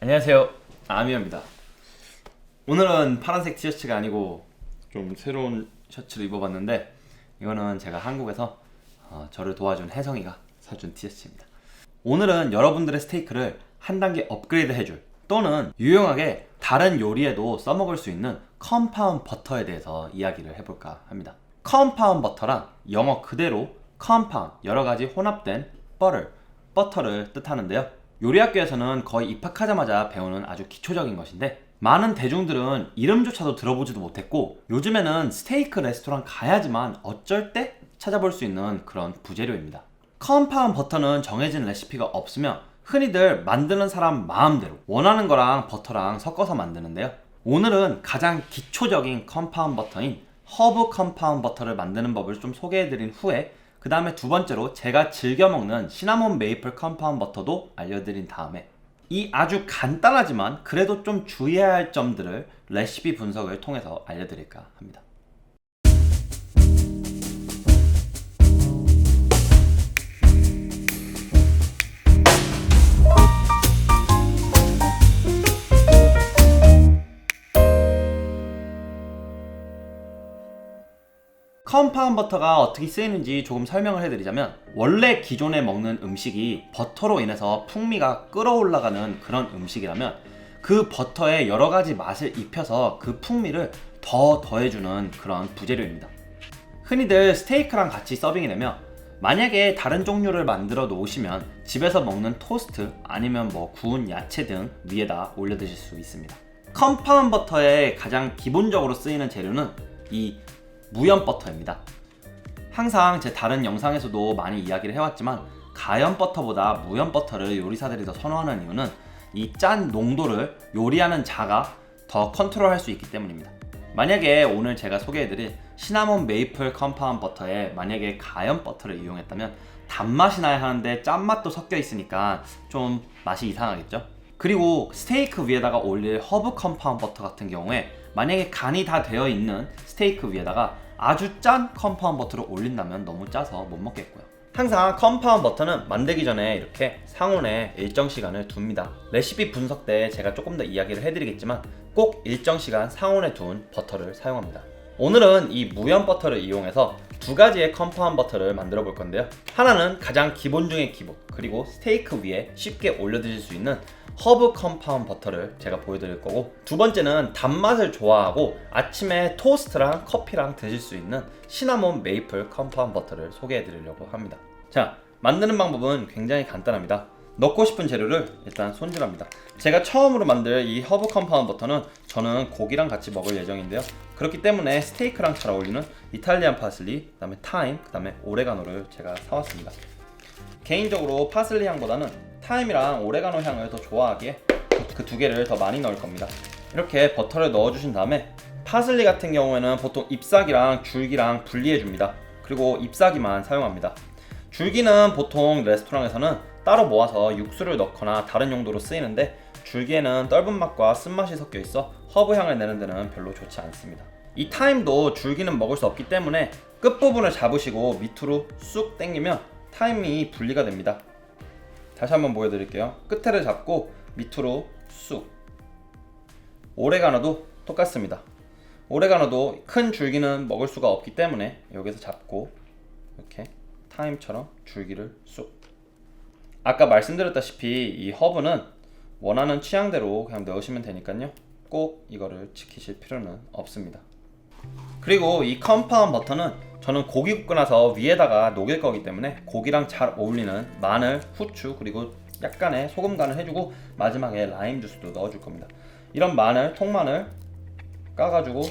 안녕하세요, 아미입니다. 오늘은 파란색 티셔츠가 아니고 좀 새로운 셔츠를 입어봤는데, 이거는 제가 한국에서 저를 도와준 혜성이가 사준 티셔츠입니다. 오늘은 여러분들의 스테이크를 한 단계 업그레이드 해줄, 또는 유용하게 다른 요리에도 써먹을 수 있는 컴파운드 버터에 대해서 이야기를 해볼까 합니다. 컴파운드 버터란 영어 그대로 컴파운드, 여러가지 혼합된 버터를 뜻하는데요. 요리학교에서는 거의 입학하자마자 배우는 아주 기초적인 것인데, 많은 대중들은 이름조차도 들어보지도 못했고, 요즘에는 스테이크 레스토랑 가야지만 어쩔 때 찾아볼 수 있는 그런 부재료입니다. 컴파운드 버터는 정해진 레시피가 없으며 흔히들 만드는 사람 마음대로 원하는 거랑 버터랑 섞어서 만드는데요. 오늘은 가장 기초적인 컴파운드 버터인 허브 컴파운드 버터를 만드는 법을 좀 소개해드린 후에, 그 다음에 두 번째로 제가 즐겨 먹는 시나몬 메이플 컴파운드 버터도 알려드린 다음에, 이 아주 간단하지만 그래도 좀 주의해야 할 점들을 레시피 분석을 통해서 알려드릴까 합니다. 컴파운드 버터가 어떻게 쓰이는지 조금 설명을 해드리자면, 원래 기존에 먹는 음식이 버터로 인해서 풍미가 끌어올라가는 그런 음식이라면, 그 버터에 여러가지 맛을 입혀서 그 풍미를 더 더해주는 그런 부재료입니다. 흔히들 스테이크랑 같이 서빙이 되며, 만약에 다른 종류를 만들어 놓으시면 집에서 먹는 토스트 아니면 뭐 구운 야채 등 위에다 올려 드실 수 있습니다. 컴파운드 버터의 가장 기본적으로 쓰이는 재료는 이 무염 버터입니다. 항상 제 다른 영상에서도 많이 이야기를 해왔지만, 가염 버터보다 무염 버터를 요리사들이 더 선호하는 이유는 이 짠 농도를 요리하는 자가 더 컨트롤할 수 있기 때문입니다. 만약에 오늘 제가 소개해드릴 시나몬 메이플 컴파운드 버터에 만약에 가염 버터를 이용했다면 단맛이 나야 하는데 짠맛도 섞여 있으니까 좀 맛이 이상하겠죠? 그리고 스테이크 위에다가 올릴 허브 컴파운드 버터 같은 경우에, 만약에 간이 다 되어 있는 스테이크 위에다가 아주 짠 컴파운드 버터를 올린다면 너무 짜서 못 먹겠고요. 항상 컴파운드 버터는 만들기 전에 이렇게 상온에 일정 시간을 둡니다. 레시피 분석 때 제가 조금 더 이야기를 해드리겠지만, 꼭 일정 시간 상온에 둔 버터를 사용합니다. 오늘은 이 무염 버터를 이용해서 두 가지의 컴파운드 버터를 만들어 볼 건데요. 하나는 가장 기본 중의 기본, 그리고 스테이크 위에 쉽게 올려 드실 수 있는 허브 컴파운드 버터를 제가 보여드릴 거고, 두 번째는 단맛을 좋아하고 아침에 토스트랑 커피랑 드실 수 있는 시나몬 메이플 컴파운드 버터를 소개해 드리려고 합니다. 자, 만드는 방법은 굉장히 간단합니다. 넣고 싶은 재료를 일단 손질합니다. 제가 처음으로 만들 이 허브 컴파운드 버터는 저는 고기랑 같이 먹을 예정인데요. 그렇기 때문에 스테이크랑 잘 어울리는 이탈리안 파슬리, 그 다음에 타임, 그 다음에 오레가노를 제가 사왔습니다. 개인적으로 파슬리 향보다는 타임이랑 오레가노 향을 더 좋아하기에 그 두 개를 더 많이 넣을 겁니다. 이렇게 버터를 넣어주신 다음에, 파슬리 같은 경우에는 보통 잎사귀랑 줄기랑 분리해 줍니다. 그리고 잎사귀만 사용합니다. 줄기는 보통 레스토랑에서는 따로 모아서 육수를 넣거나 다른 용도로 쓰이는데, 줄기에는 떫은 맛과 쓴맛이 섞여 있어 허브 향을 내는 데는 별로 좋지 않습니다. 이 타임도 줄기는 먹을 수 없기 때문에 끝부분을 잡으시고 밑으로 쑥 당기면 타임이 분리가 됩니다. 다시 한번 보여드릴게요. 끝에를 잡고 밑으로 쑥. 오레가노도 똑같습니다. 오레가노도 큰 줄기는 먹을 수가 없기 때문에 여기서 잡고 이렇게 타임처럼 줄기를 쑥. 아까 말씀드렸다시피 이 허브는 원하는 취향대로 그냥 넣으시면 되니까요, 꼭 이거를 지키실 필요는 없습니다. 그리고 이 컴파운드 버터는 저는 고기 굽고 나서 위에다가 녹일 거기 때문에 고기랑 잘 어울리는 마늘, 후추, 그리고 약간의 소금 간을 해주고 마지막에 라임 주스도 넣어줄 겁니다. 이런 마늘, 통마늘 까가지고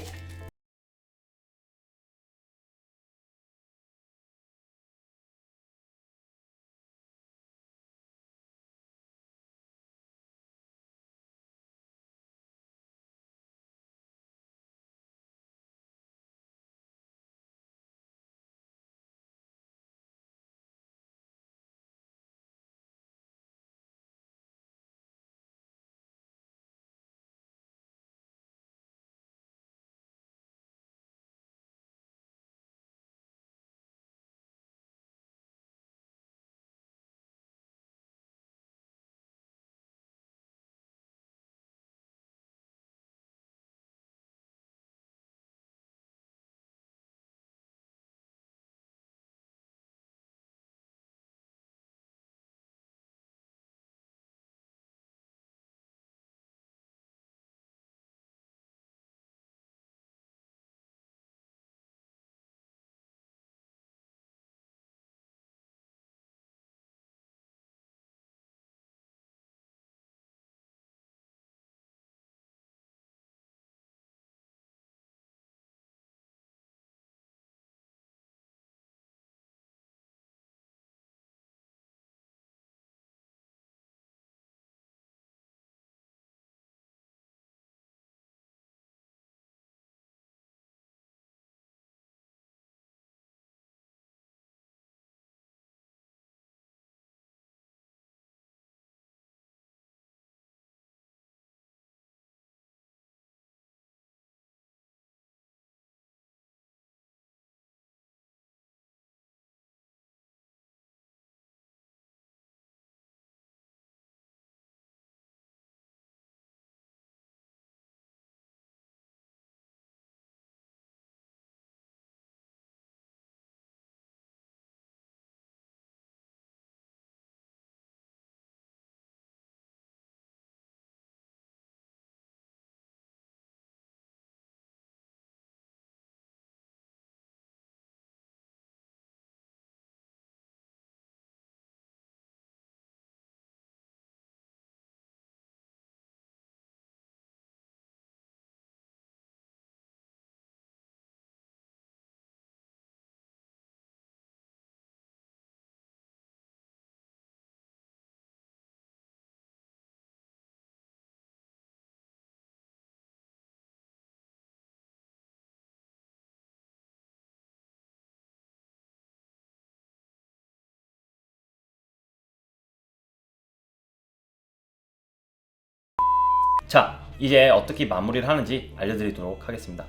자, 이제 어떻게 마무리를 하는지 알려드리도록 하겠습니다.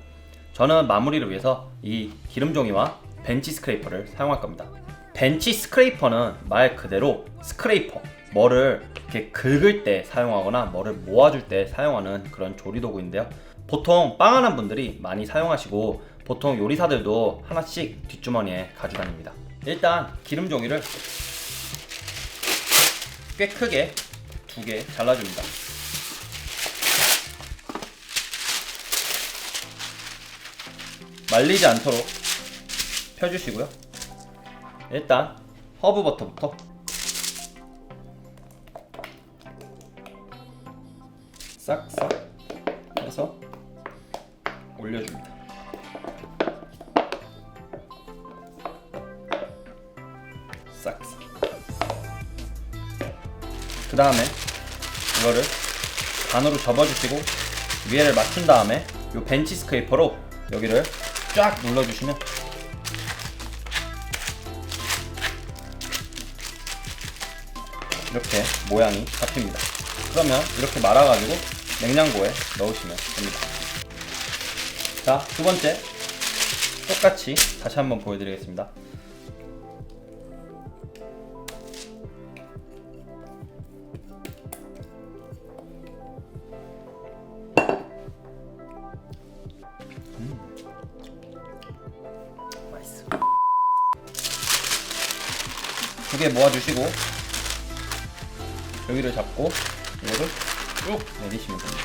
저는 마무리를 위해서 이 기름종이와 벤치 스크레이퍼를 사용할 겁니다. 벤치 스크레이퍼는 말 그대로 스크레이퍼, 뭐를 이렇게 긁을 때 사용하거나 뭐를 모아줄 때 사용하는 그런 조리도구인데요. 보통 빵하는 분들이 많이 사용하시고 보통 요리사들도 하나씩 뒷주머니에 가져다닙니다. 일단 기름종이를 꽤 크게 2개 잘라줍니다. 말리지 않도록 펴주시고요. 일단 허브 버터부터 싹싹 해서 올려줍니다. 싹싹. 그 다음에 이거를 반으로 접어주시고 위에를 맞춘 다음에 이 벤치 스크레이퍼로 여기를 쫙 눌러주시면 이렇게 모양이 잡힙니다. 그러면 이렇게 말아가지고 냉장고에 넣으시면 됩니다. 자, 두 번째 똑같이 다시 한번 보여드리겠습니다. 맛있어. 2개 모아주시고 여기를 잡고 이거를 쭉 내리시면 됩니다.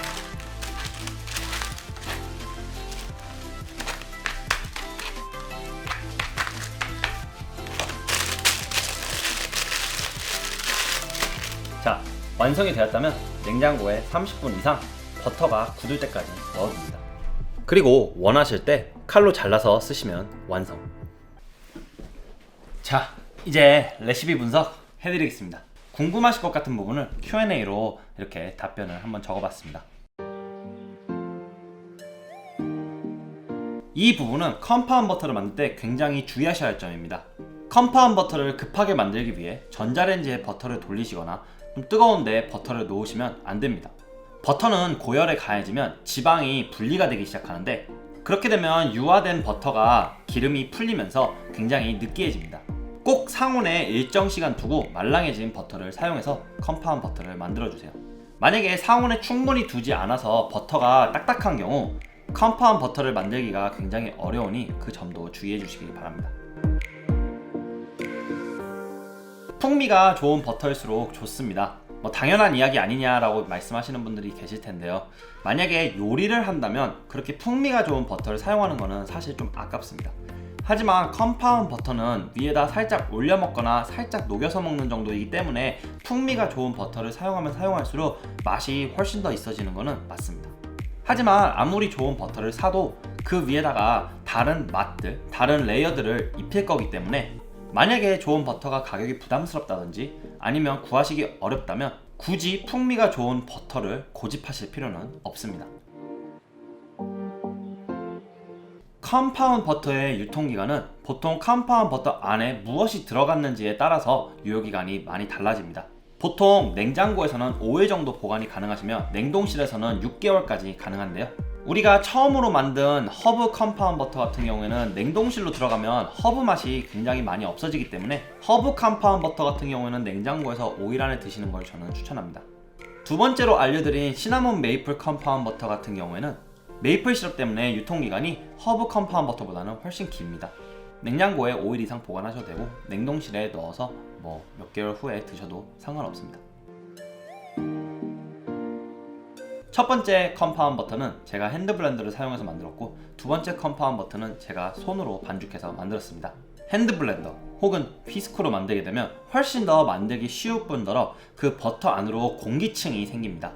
자, 완성이 되었다면 냉장고에 30분 이상 버터가 굳을 때까지 넣어줍니다. 그리고 원하실 때 칼로 잘라서 쓰시면 완성. 자, 이제 레시피 분석 해드리겠습니다. 궁금하실 것 같은 부분을 Q&A로 이렇게 답변을 한번 적어봤습니다. 이 부분은 컴파운 버터를 만들 때 굉장히 주의하셔야 할 점입니다. 컴파운 버터를 급하게 만들기 위해 전자레인지에 버터를 돌리시거나 좀 뜨거운데 버터를 놓으시면 안 됩니다. 버터는 고열에 가해지면 지방이 분리가 되기 시작하는데 그렇게 되면 유화된 버터가 기름이 풀리면서 굉장히 느끼해집니다. 꼭 상온에 일정 시간 두고 말랑해진 버터를 사용해서 컴파운 버터를 만들어주세요. 만약에 상온에 충분히 두지 않아서 버터가 딱딱한 경우 컴파운 버터를 만들기가 굉장히 어려우니 그 점도 주의해 주시기 바랍니다. 풍미가 좋은 버터일수록 좋습니다. 당연한 이야기 아니냐라고 말씀하시는 분들이 계실 텐데요. 만약에 요리를 한다면 그렇게 풍미가 좋은 버터를 사용하는 것은 사실 좀 아깝습니다. 하지만 컴파운 버터는 위에다 살짝 올려 먹거나 살짝 녹여서 먹는 정도이기 때문에 풍미가 좋은 버터를 사용하면 사용할수록 맛이 훨씬 더 있어지는 것은 맞습니다. 하지만 아무리 좋은 버터를 사도 그 위에다가 다른 맛들, 다른 레이어들을 입힐 거기 때문에 만약에 좋은 버터가 가격이 부담스럽다든지 아니면 구하시기 어렵다면 굳이 풍미가 좋은 버터를 고집하실 필요는 없습니다. 컴파운 버터의 유통기간은 보통 컴파운 버터 안에 무엇이 들어갔는지에 따라서 유효기간이 많이 달라집니다. 보통 냉장고에서는 5일 정도 보관이 가능하시며 냉동실에서는 6개월까지 가능한데요. 우리가 처음으로 만든 허브 컴파운 버터 같은 경우에는 냉동실로 들어가면 허브 맛이 굉장히 많이 없어지기 때문에 허브 컴파운 버터 같은 경우에는 냉장고에서 5일 안에 드시는 걸 저는 추천합니다. 두 번째로 알려드린 시나몬 메이플 컴파운 버터 같은 경우에는 메이플 시럽 때문에 유통기간이 허브 컴파운 버터보다는 훨씬 깁니다. 냉장고에 5일 이상 보관하셔도 되고 냉동실에 넣어서 몇 개월 후에 드셔도 상관없습니다. 첫 번째 컴파운 버터는 제가 핸드블렌더를 사용해서 만들었고 두 번째 컴파운 버터는 제가 손으로 반죽해서 만들었습니다. 핸드블렌더 혹은 휘스크로 만들게 되면 훨씬 더 만들기 쉬울 뿐더러 그 버터 안으로 공기층이 생깁니다.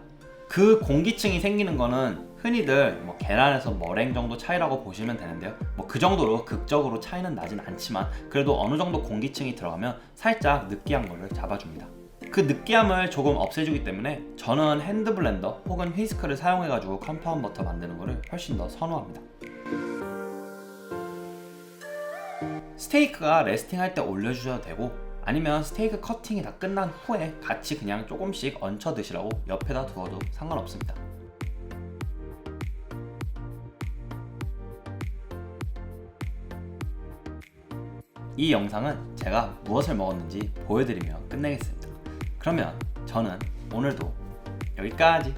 그 공기층이 생기는 거는 흔히들 계란에서 머랭 정도 차이라고 보시면 되는데요. 그 정도로 극적으로 차이는 나진 않지만 그래도 어느 정도 공기층이 들어가면 살짝 느끼한 거를 잡아줍니다. 그 느끼함을 조금 없애주기 때문에 저는 핸드블렌더 혹은 휘스크를 사용해가지고 컴파운 버터 만드는 거를 훨씬 더 선호합니다. 스테이크가 레스팅할 때 올려주셔도 되고 아니면 스테이크 커팅이 다 끝난 후에 같이 그냥 조금씩 얹혀 드시라고 옆에다 두어도 상관없습니다. 이 영상은 제가 무엇을 먹었는지 보여드리며 끝내겠습니다. 그러면 저는 오늘도 여기까지.